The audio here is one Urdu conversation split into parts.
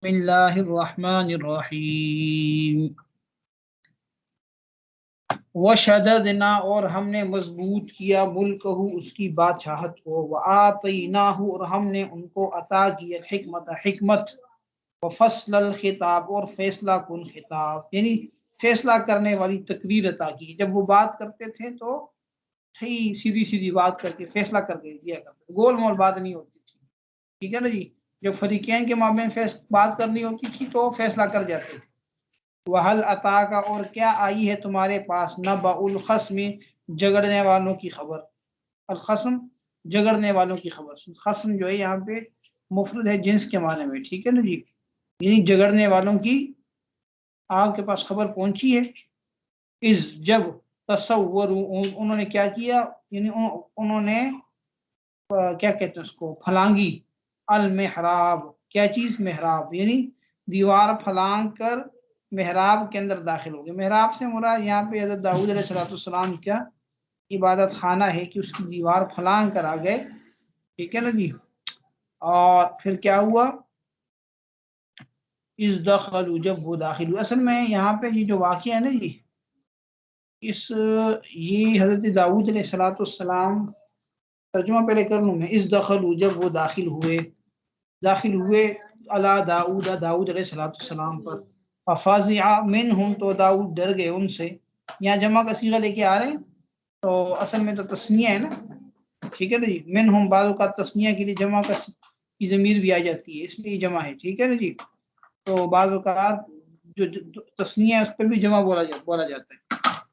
بسم اللہ الرحمن الرحیم وشددنا اور ہم نے مضبوط کیا ملکہ اس کی بادشاہت کو وآتیناہ اور ہم نے ان کو عطا کیا حکمت وفصل الخطاب اور فیصلہ کن خطاب یعنی فیصلہ کرنے والی تقریر عطا کی. جب وہ بات کرتے تھے تو صحیح سیدھی سیدھی بات کر کے فیصلہ کر کے دیا کرتے، گول مول بات نہیں ہوتی تھی. ٹھیک ہے نا جی. جب فریقین کے مابین بات کرنی ہوتی تھی تو فیصلہ کر جاتے تھے. وَهَلْ أَتَاكَ اور کیا آئی ہے تمہارے پاس نَبَأُ الْخَصْمِ جھگڑنے والوں کی خبر. الخصم جھگڑنے والوں کی خبر. خصم جو ہے یہاں پہ مفرد ہے جنس کے معنی میں. ٹھیک ہے نا جی. یعنی جھگڑنے والوں کی آپ کے پاس خبر پہنچی ہے. اس جب تصوروا انہوں نے کیا کیا، یعنی انہوں نے کیا کہتے ہیں اس کو، پھلانگی. المحراب کیا چیز، محراب، یعنی دیوار پھلانگ کر محراب کے اندر داخل ہو گئے. محراب سے مراد یہاں پہ حضرت داؤد علیہ السلام کا عبادت خانہ ہے کہ اس کی دیوار پھلانگ کر آ گئے. ٹھیک ہے نا جی. اور پھر کیا ہوا، اس دخلوا جب وہ داخل ہوئے. اصل میں یہاں پہ یہ جو واقعہ ہے نا جی، یہ حضرت داؤد علیہ السلام، ترجمہ پہلے کر لوں میں. اس دخلوا جب وہ داخل ہوئے علی داؤد علیہ السلام پر. ففزع منہم تو داؤد ڈر گئے ان سے. یہاں جمع کا صیغہ لے کے آ رہے ہیں تو اصل میں تو تثنیہ ہے نا. ٹھیک ہے نا جی. منہم بعض کا تثنیہ کے لیے جمع کی ضمیر بھی آ جاتی ہے، اس لیے جمع ہے. ٹھیک ہے نا جی. تو بعض اوقات جو تثنیہ ہے اس پہ بھی جمع بولا جاتا ہے.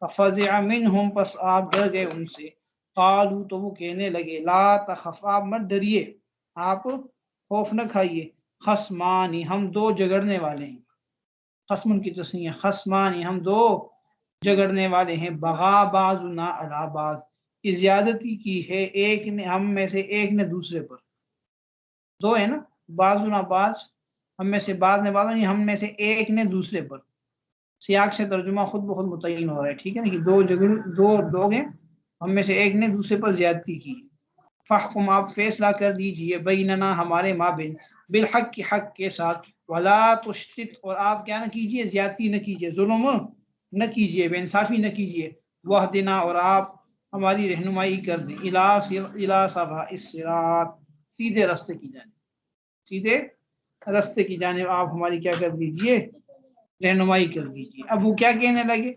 ففزع منہم پس آپ ڈر گئے ان سے. قالوا تو وہ کہنے لگے لا تخف آپ مت ڈریے، آپ خوف نہ کھائیے. خصمانی ہم دو جھگڑنے والے ہیں. خصمن کی تسنیہ خصمانی ہم دو جھگڑنے والے ہیں. بغا بعضنا علی بعض کی زیادتی کی ہے ایک نے ہم میں سے ایک نے دوسرے پر. دو ہے نا، بعضنا بعض، ہم میں سے بعض نے بعض، ہم میں سے ایک نے دوسرے پر. سیاق سے ترجمہ خود بخود متعین ہو رہا ہے. ٹھیک ہے نا کہ دو لوگ ہیں، ہم میں سے ایک نے دوسرے پر زیادتی کی. فحکم آپ فیصلہ کر دیجئے بیننا ہمارے مابین بالحق کی حق کے ساتھ. ولا تشتت اور آپ کیا نہ کیجئے، زیادتی نہ کیجئے، ظلم نہ کیجئے، بے انصافی نہ کیجئے. وحدنا اور آپ ہماری رہنمائی کر دیں الی سواء الصراط سیدھے رستے کی جانب. سیدھے رستے کی جانب آپ ہماری کیا کر دیجئے، رہنمائی کر دیجئے. اب وہ کیا کہنے لگے،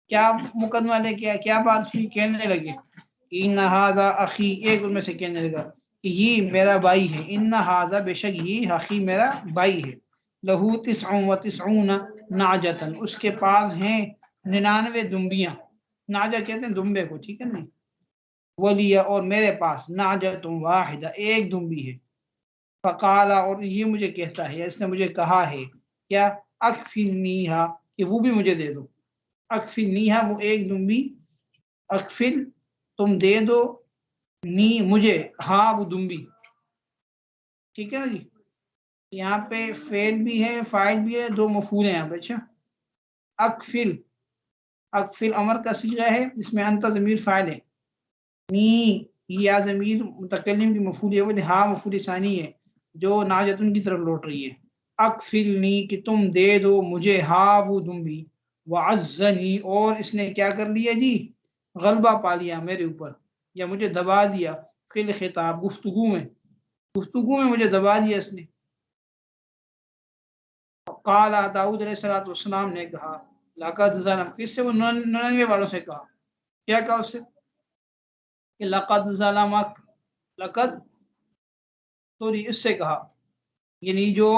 کیا مقدمہ لے کے کیا بات ہوئی، کہنے لگے ان ھذا اخی، ایک ان میں سے کہنے لگا کہ یہ میرا بھائی ہے. ان ھذا بے شک یہ اخی میرا بھائی ہے. لہو 99 نعجۃ اس کے پاس ہیں 99 دمبیاں. ناجہ کہتے ہیں دمبے کو. ٹھیک ہے نا. ولی اور میرے پاس نعجۃ واحدہ ایک دمبی ہے. فقال اور یہ مجھے کہتا ہے، اس نے مجھے کہا ہے کیا، اکفلنیھا کہ وہ بھی مجھے دے دو. اکفلنیھا وہ ایک دمبی، اکفل تم دے دو، نی مجھے، ہاں وہ دمبی. ٹھیک ہے نا جی. یہاں پہ فعل بھی ہے فاعل بھی ہے، دو مفعول ہیں یہاں پہ. اچھا، اکفل امر کا صیغہ ہے جس میں انت ضمیر فاعل ہے. نی یا ضمیر متکلم کی مفعول ہے، وہ ہاں مفعول ثانی ہے جو ناجتن کی طرف لوٹ رہی ہے. اکفلنی کہ تم دے دو مجھے، ہاں وہ دمبی. وعزنی اور اس نے کیا کر لیا جی، غلبہ پا لیا میرے اوپر، یا مجھے دبا دیا. فی الخطاب گفتگو میں مجھے دبا دیا اس نے. قال داؤد علیہ السلام نے کہا لقد ظلم، کس سے، وہ 99 والوں سے کہا. کیا کہا اس سے کہ لقد ظلمک، لقد سوری اس سے کہا، یعنی جو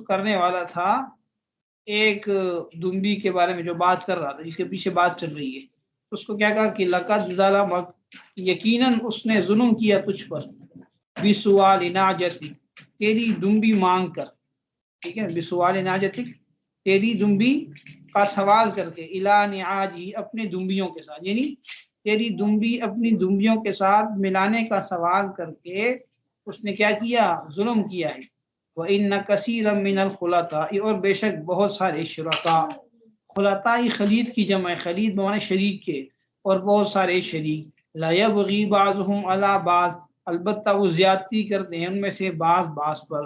کرنے والا تھا ایک دمبی کے بارے میں جو بات کر رہا تھا، جس کے پیچھے بات چل رہی ہے، اس کو کیا کہا کہ لقد ظلمک یقیناً اس نے ظلم کیا تجھ پر. بسؤال ناجتک تیری دمبی مانگ کر. ٹھیک ہے، بسؤال ناجتک تیری دمبی کا سوال کر کے، الی نعاجی اپنے دمبیوں کے ساتھ، یعنی تیری دمبی اپنی دمبیوں کے ساتھ ملانے کا سوال کر کے اس نے کیا کیا، ظلم کیا ہے. وَإِنَّ كَثِيرًا مِّنَ الْخُلَطَاءِ اور بے شک بہت سارے شرکاء، خلطاء خلید کی جمع ہے، خلید بمعنی شریک کے، اور بہت سارے شریک. لا يبغي بعضهم على بعض البتہ وہ زیادتی کرتے ہیں ان میں سے بعض پر.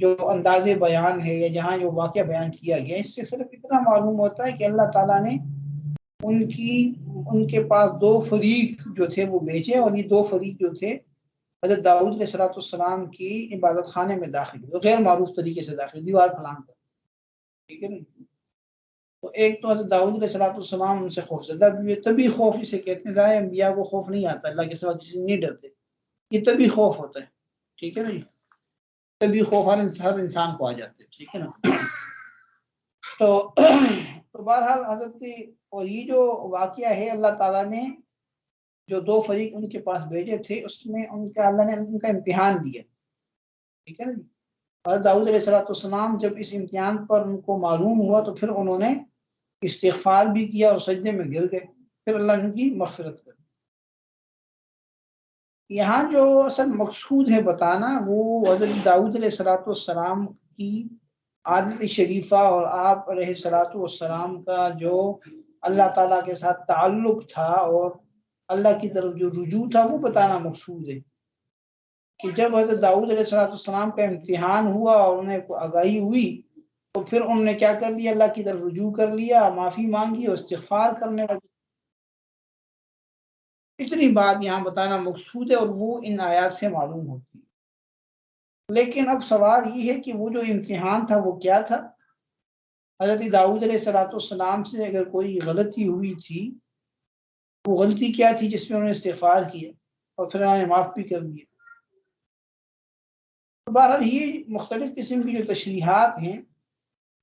جو انداز بیان ہے یا جہاں جو واقعہ بیان کیا گیا، اس سے صرف اتنا معلوم ہوتا ہے کہ اللہ تعالیٰ نے ان کے پاس دو فریق جو تھے وہ بھیجے، اور یہ دو فریق جو تھے حضرت داؤد علیہ السلام کی عبادت خانے میں داخل ہوئے، غیر معروف طریقے سے داخل، دیوار پھلانگ کر، ٹھیک ہے نا۔ تو ایک تو حضرت داؤد علیہ السلام ان سے خوف زدہ بھی ہوئے، تبھی خوف اسے کہتے ہیں، ظاہر انبیاء کو خوف نہیں آتا، اللہ کے سوا کسی سے نہیں ڈرتے، یہ تبھی خوف ہوتا ہے، ٹھیک ہے نا جی، تبھی خوف ہر انسان کو آ جاتے ہیں، ٹھیک ہے نا۔ تو بہرحال حضرت، اور یہ جو واقعہ ہے اللہ تعالیٰ نے جو دو فریق ان کے پاس بھیجے تھے، اس میں اللہ نے ان کا امتحان دیا، ٹھیک ہے نا جی۔ حضرت داؤد علیہ السلام جب اس امتحان پر ان کو معلوم ہوا تو پھر انہوں نے استغفار بھی کیا اور سجدے میں گر گئے، پھر اللہ نے ان کی مغفرت کر۔ یہاں جو اصل مقصود ہے بتانا وہ حضرت داؤد علیہ السلام کی عادت شریفہ اور آپ علیہ السلام کا جو اللہ تعالیٰ کے ساتھ تعلق تھا اور اللہ کی طرف جو رجوع تھا وہ بتانا مقصود ہے، کہ جب حضرت داؤد علیہ السلام کا امتحان ہوا اور انہیں آگاہی ہوئی تو پھر انہوں نے کیا کر لیا، اللہ کی طرف رجوع کر لیا، معافی مانگی اور استغفار کرنے لگے۔ اتنی بات یہاں بتانا مقصود ہے اور وہ ان آیات سے معلوم ہوتی ہے۔ لیکن اب سوال یہ ہے کہ وہ جو امتحان تھا وہ کیا تھا؟ حضرت داؤد علیہ السلام سے اگر کوئی غلطی ہوئی تھی، وہ غلطی کیا تھی جس میں انہوں نے استغفار کیا اور پھر انہوں نے معاف بھی کر دیا؟ بہرحال یہ مختلف قسم کی جو تشریحات ہیں،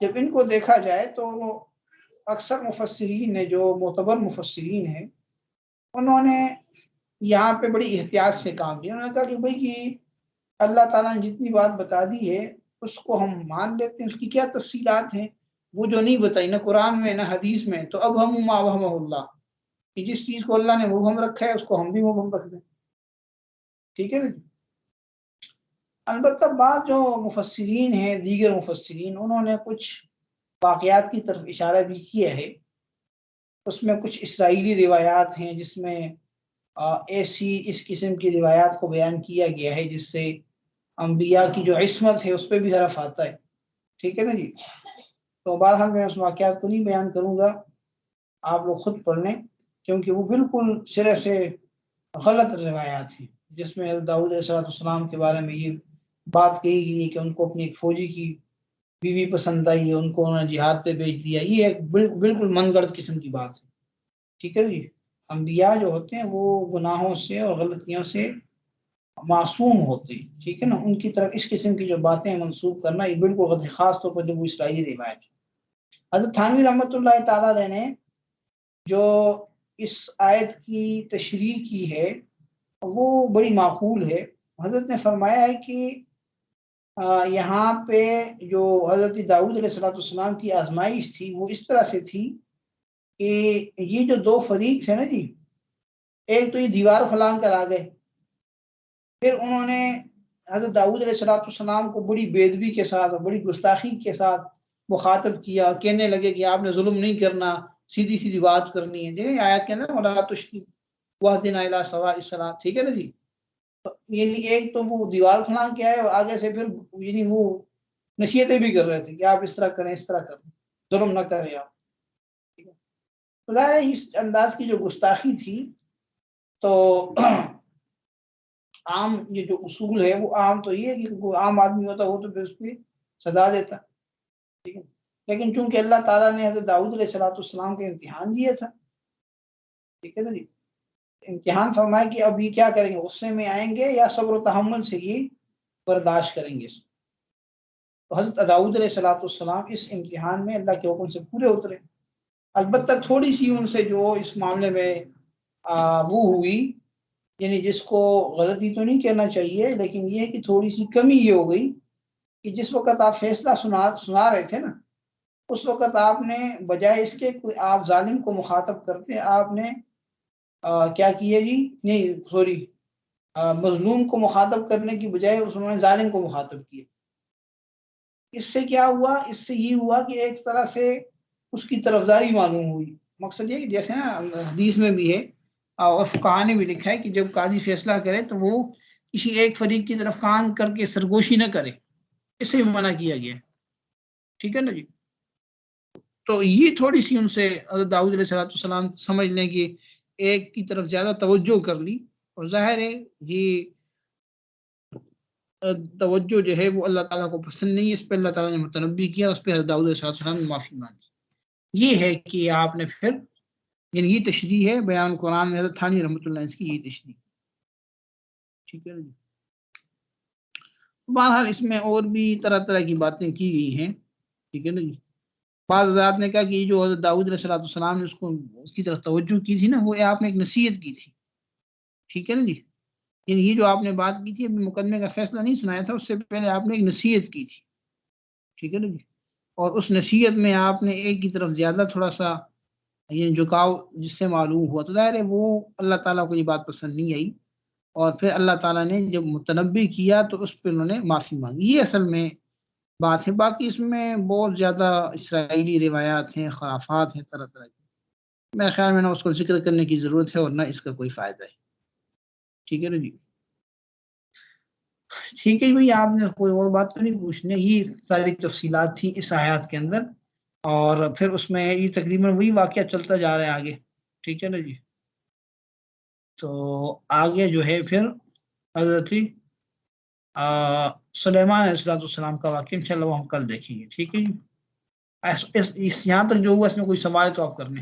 جب ان کو دیکھا جائے تو اکثر مفسرین نے، جو معتبر مفسرین ہیں، انہوں نے یہاں پہ بڑی احتیاط سے کام لیا۔ انہوں نے کہا کہ بھائی کہ اللہ تعالیٰ نے جتنی بات بتا دی ہے اس کو ہم مان لیتے ہیں، اس کی کیا تفصیلات ہیں وہ جو نہیں بتائی نہ قرآن میں نہ حدیث میں، تو اب ہم ما وہمہ اللہ، کہ جس چیز کو اللہ نے مبہم رکھا ہے اس کو ہم بھی مبہم رکھ دیں، ٹھیک ہے نا۔ البتہ بعض جو مفسرین ہیں، دیگر مفسرین، انہوں نے کچھ واقعات کی طرف اشارہ بھی کیا ہے۔ اس میں کچھ اسرائیلی روایات ہیں جس میں ایسی اس قسم کی روایات کو بیان کیا گیا ہے جس سے انبیاء کی جو عصمت ہے اس پہ بھی حرف آتا ہے، ٹھیک ہے نا جی۔ تو بہرحال میں اس واقعات کو نہیں بیان کروں گا، آپ لوگ خود پڑھ لیں، کیونکہ وہ بالکل سرے سے غلط روایات ہیں، جس میں داؤد علیہ السلام کے بارے میں یہ بات کہی گئی ہے کہ ان کو اپنی ایک فوجی کی بیوی پسند آئی ہے، ان کو انہوں نے جہاد پہ بھیج دیا۔ یہ ایک بالکل من گڑت قسم کی بات ہے، ٹھیک ہے جی۔ انبیاء جو ہوتے ہیں وہ گناہوں سے اور غلطیوں سے معصوم ہوتے ہیں، ٹھیک ہے نا، ان کی طرف اس قسم کی جو باتیں منسوب کرنا یہ بالکل غلط ہے، خاص طور پر جب وہ اسرائیلی روایت ہے۔ حضرت تھانوی رحمۃ اللہ تعالیٰ علیہ نے جو اس آیت کی تشریح کی ہے وہ بڑی معقول ہے۔ حضرت نے فرمایا ہے کہ یہاں پہ جو حضرت داؤد علیہ السلام کی آزمائش تھی وہ اس طرح سے تھی کہ یہ جو دو فریق تھے نا جی، ایک تو یہ دیوار پھلانگ کر آ گئے، پھر انہوں نے حضرت داؤد علیہ السلام کو بڑی بے ادبی کے ساتھ اور بڑی گستاخی کے ساتھ مخاطب کیا، کہنے لگے کہ آپ نے ظلم نہیں کرنا، سیدھی سیدھی بات کرنی ہے، جی آیت کے اندر وَلَا تُشْرِكْ وَاهْدِنَا إِلَىٰ سَوَاءِ الصِّرَاطِ، ٹھیک ہے نا جی۔ یعنی ایک تو وہ دیوار پھلانگ کے آئے اور آگے سے پھر یعنی وہ نصیحتیں بھی کر رہے تھے کہ آپ اس طرح کریں، اس طرح کریں، ظلم نہ کریں آپ، ٹھیک ہے۔ تو ظاہر ہے اس انداز کی جو گستاخی تھی تو عام یہ جو اصول ہے وہ عام تو یہ ہے کہ کوئی عام آدمی ہوتا وہ تو پھر اس پہ سزا دیتا، ٹھیک ہے۔ لیکن چونکہ اللہ تعالیٰ نے حضرت داؤد علیہ السلام کا امتحان دیا تھا، ٹھیک ہے نا جی، امتحان فرمایا کہ اب یہ کیا کریں گے، غصے میں آئیں گے یا صبر و تحمل سے یہ برداشت کریں گے۔ تو حضرت داؤد علیہ السلام اس امتحان میں اللہ کے حکم سے پورے اترے۔ البتہ تھوڑی سی ان سے جو اس معاملے میں وہ ہوئی، یعنی جس کو غلطی تو نہیں کہنا چاہیے لیکن یہ کہ تھوڑی سی کمی یہ ہو گئی کہ جس وقت آپ فیصلہ سنا رہے تھے نا، اس وقت آپ نے بجائے اس کے کوئی آپ ظالم کو مخاطب کرتے، آپ نے کیا کیا جی، نہیں سوری، مظلوم کو مخاطب کرنے کی بجائے انہوں نے ظالم کو مخاطب کیا۔ اس سے کیا ہوا، اس سے یہ ہوا کہ ایک طرح سے اس کی طرفداری معلوم ہوئی۔ مقصد یہ کہ جیسے نا حدیث میں بھی ہے اور فقہا نے بھی لکھا ہے کہ جب قاضی فیصلہ کرے تو وہ کسی ایک فریق کی طرف کان کر کے سرگوشی نہ کرے، اس سے بھی منع کیا گیا ہے، ٹھیک ہے نا جی. تو یہ تھوڑی سی ان سے حضرت داؤد علیہ السلام سمجھ لیں کہ ایک کی طرف زیادہ توجہ کر لی، اور ظاہر ہے یہ توجہ جو ہے وہ اللہ تعالیٰ کو پسند نہیں ہے. اس پہ اللہ تعالیٰ نے متنبی کیا، اس پہ حضرت داؤد علیہ السلام نے معافی مانگی. یہ ہے کہ آپ نے پھر، یعنی یہ تشریح ہے بیان قرآن میں حضرت تھانی رحمۃ اللہ علیہ کی یہ تشریح، ٹھیک ہے نا جی. بہرحال اس میں اور بھی طرح طرح کی باتیں کی گئی ہیں، ٹھیک ہے نا جی. بعض حضرات نے کہا کہ جو حضرت داؤد علیہ السلام نے اس کی طرف توجہ کی تھی نا، وہ آپ نے ایک نصیحت کی تھی، ٹھیک ہے نا جی. یعنی یہ جو آپ نے بات کی تھی، ابھی مقدمے کا فیصلہ نہیں سنایا تھا، اس سے پہلے آپ نے ایک نصیحت کی تھی، ٹھیک ہے نا جی. اور اس نصیحت میں آپ نے ایک کی طرف زیادہ تھوڑا سا یہ جھکاؤ جس سے معلوم ہوا، تو ظاہر ہے وہ اللہ تعالیٰ کو یہ بات پسند نہیں آئی، اور پھر اللہ تعالیٰ نے جب متنبی کیا تو اس پہ انہوں نے معافی مانگی. یہ اصل میں بات ہے. باقی اس میں بہت زیادہ اسرائیلی روایات ہیں، خرافات ہیں طرح طرح کی. میرے خیال میں نہ اس کو ذکر کرنے کی ضرورت ہے اور نہ اس کا کوئی فائدہ ہے، ٹھیک ہے نا جی. ٹھیک ہے بھائی، آپ نے کوئی اور بات تو نہیں پوچھنے؟ یہ ساری تفصیلات تھی اس آیات کے اندر، اور پھر اس میں یہ تقریباً وہی واقعہ چلتا جا رہا ہے آگے، ٹھیک ہے نا جی. تو آگے جو ہے پھر حضرت سلیمان علیہ السلام کا واقعہ انشاءاللہ وہ ہم کل دیکھیں گے، ٹھیک ہے جی. یہاں تک جو ہوا اس میں کوئی سوال ہے تو آپ کرنے